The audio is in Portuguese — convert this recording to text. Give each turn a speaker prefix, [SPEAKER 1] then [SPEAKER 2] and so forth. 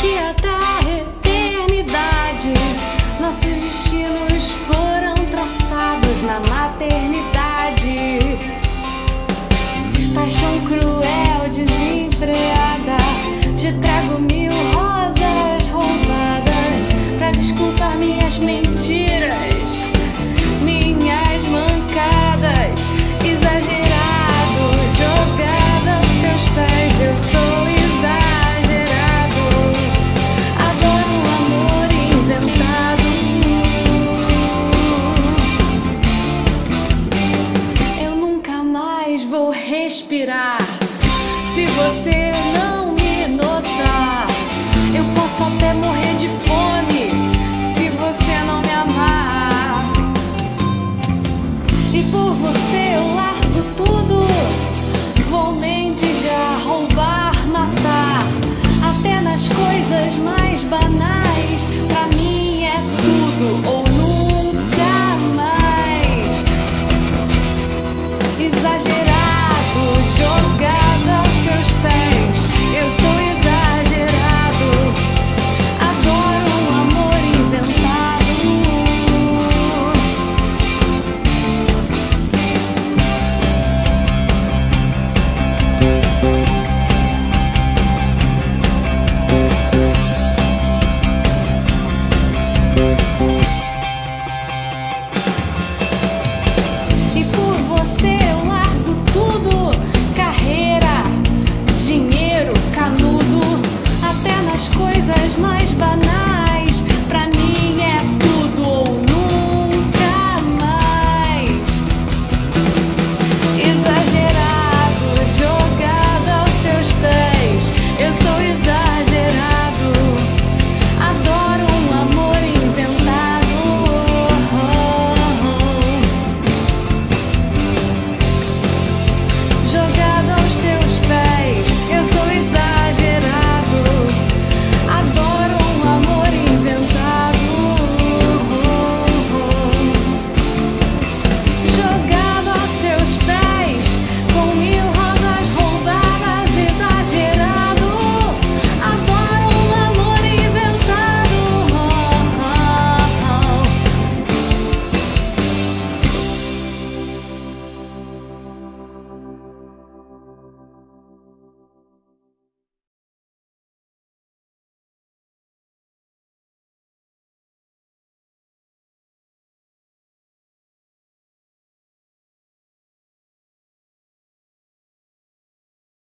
[SPEAKER 1] que até a eternidade nossos destinos foram traçados na maternidade. Paixão cruel, desenfreada, te trago 1000 rosas roubadas pra desculpar minhas mentiras, minhas mancadas, exagerado, jogada aos teus pés. Eu sou exagerado, adoro um amor inventado. Eu nunca mais vou respirar se você